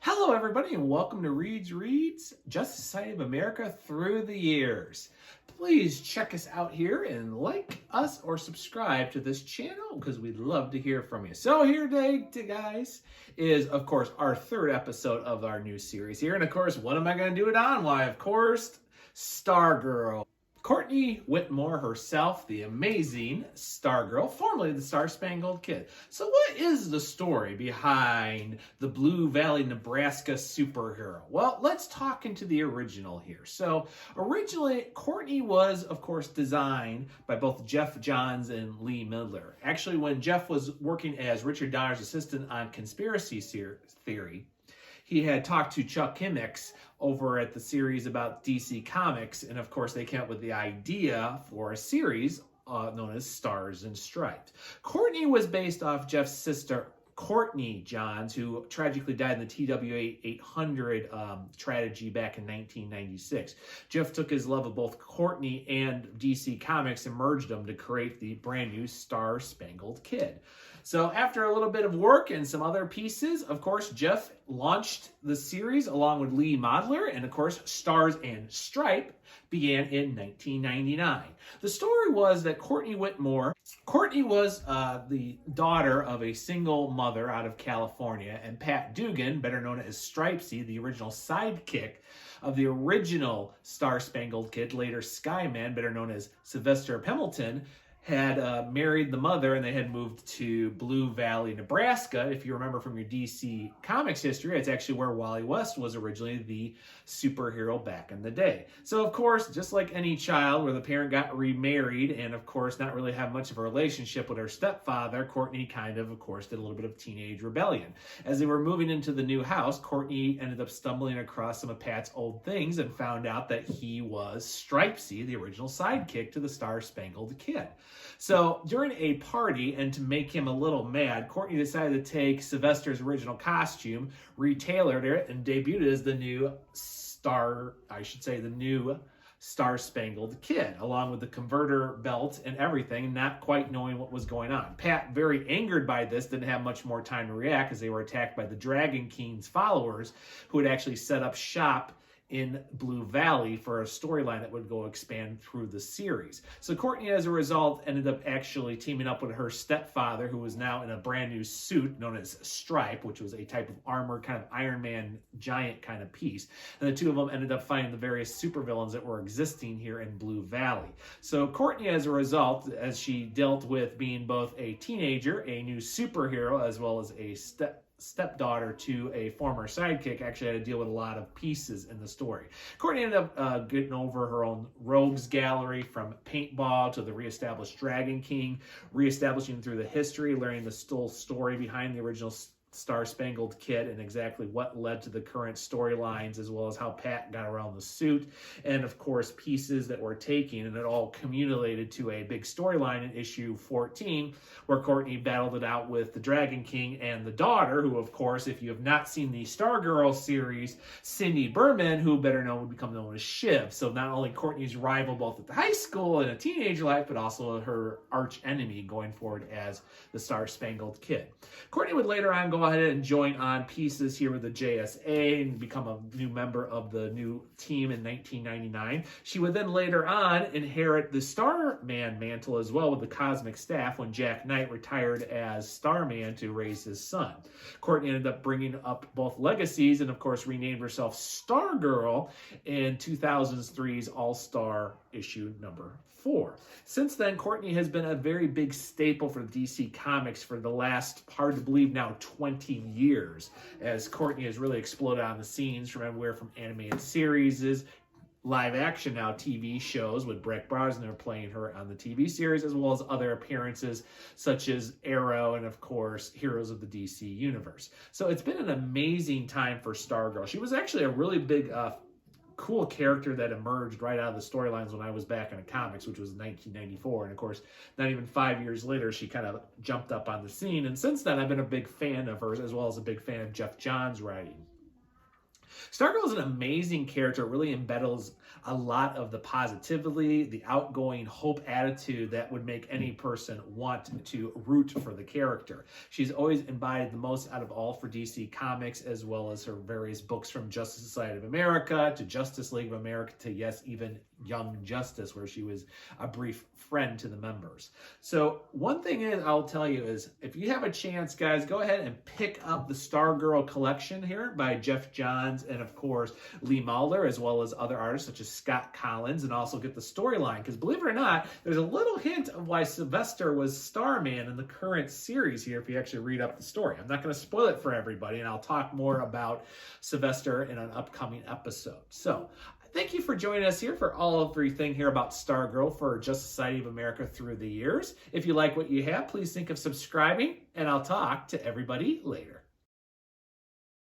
Hello, everybody, and welcome to Reads, Justice Society of America Through the Years. Please check us out here and like us or subscribe to this channel because we'd love to hear from you. So here today, guys, is, of course, our third episode of our new series here. And, of course, what am I going to do it on? Why, of course, Stargirl. Courtney Whitmore herself, the amazing Stargirl, formerly the Star-Spangled Kid. So what is the story behind the Blue Valley, Nebraska superhero? Well, let's talk into the original here. So originally, Courtney was, of course, designed by both Jeff Johns and Lee Midler. Actually, when Jeff was working as Richard Donner's assistant on Conspiracy Theory, he had talked to Chuck Kimmix over at the series about DC Comics, and of course they came up with the idea for a series known as Stars and Stripes. Courtney was based off Jeff's sister, Courtney Johns, who tragically died in the TWA 800 tragedy back in 1996. Jeff took his love of both Courtney and DC Comics and merged them to create the brand new Star-Spangled Kid. So after a little bit of work and some other pieces, of course, Jeff launched the series along with Lee Midler, and of course, Stars and Stripe began in 1999. The story was that Courtney Whitmore, Courtney was the daughter of a single mother out of California, and Pat Dugan, better known as Stripesy, the original sidekick of the original Star-Spangled Kid, later Skyman, better known as Sylvester Pendleton, had married the mother, and they had moved to Blue Valley, Nebraska. If you remember from your DC Comics history, it's actually where Wally West was originally the superhero back in the day. So, of course, just like any child where the parent got remarried and, of course, not really have much of a relationship with her stepfather, Courtney kind of course, did a little bit of teenage rebellion. As they were moving into the new house, Courtney ended up stumbling across some of Pat's old things and found out that he was Stripesy, the original sidekick to the Star-Spangled Kid. So during a party, and to make him a little mad, Courtney decided to take Sylvester's original costume, retailored it, and debuted it as the new Star-Spangled Kid, along with the converter belt and everything, not quite knowing what was going on. Pat, very angered by this, didn't have much more time to react as they were attacked by the Dragon King's followers, who had actually set up shop in Blue Valley for a storyline that would go expand through the series. So Courtney, as a result, ended up actually teaming up with her stepfather, who was now in a brand new suit known as Stripe, which was a type of armor, kind of Iron Man giant kind of piece. And the two of them ended up fighting the various supervillains that were existing here in Blue Valley. So Courtney, as a result, as she dealt with being both a teenager, a new superhero, as well as a stepdaughter to a former sidekick, actually had to deal with a lot of pieces in the story. Courtney ended up getting over her own rogues gallery, from paintball to the reestablished Dragon King, reestablishing through the history, learning the full story behind the original Star-Spangled Kid and exactly what led to the current storylines, as well as how Pat got around the suit, and of course pieces that were taken, and it all accumulated to a big storyline in issue 14, where Courtney battled it out with the Dragon King and the daughter, who, of course, if you have not seen the Stargirl series, Cindy Berman, who better known would become known as Shiv. So not only Courtney's rival both at the high school and a teenage life, but also her arch enemy going forward as the Star-Spangled Kid. Courtney would later on go ahead and join on pieces here with the JSA and become a new member of the new team in 1999. She would then later on inherit the Starman mantle as well with the Cosmic Staff when Jack Knight retired as Starman to raise his son. Courtney ended up bringing up both legacies and, of course, renamed herself Stargirl in 2003's All-Star issue number 4. Since then, Courtney has been a very big staple for DC Comics for the last, hard to believe now, 20 years, as Courtney has really exploded on the scenes from everywhere from animated series, live action now TV shows with Brett Brosnan playing her on the TV series, as well as other appearances such as Arrow and, of course, Heroes of the DC Universe. So it's been an amazing time for Stargirl. She was actually a really big cool character that emerged right out of the storylines when I was back in the comics, which was 1994. And of course, not even 5 years later, she kind of jumped up on the scene. And since then, I've been a big fan of hers, as well as a big fan of Jeff Johns' writing. Stargirl is an amazing character. It really embeds a lot of the positivity, the outgoing hope attitude that would make any person want to root for the character. She's always embodied the most out of all for DC Comics, as well as her various books from Justice Society of America to Justice League of America to, yes, even Young Justice, where she was a brief friend to the members. So one thing is, I'll tell you is, if you have a chance, guys, go ahead and pick up the Stargirl collection here by Jeff Johns and, of course, Lee Mulder, as well as other artists such as Scott Collins, and also get the storyline, because believe it or not, there's a little hint of why Sylvester was Starman in the current series here if you actually read up the story. I'm not going to spoil it for everybody, and I'll talk more about Sylvester in an upcoming episode. So thank you for joining us here for all of everything here about Stargirl for Justice Society of America through the years. If you like what you have, please think of subscribing, and I'll talk to everybody later.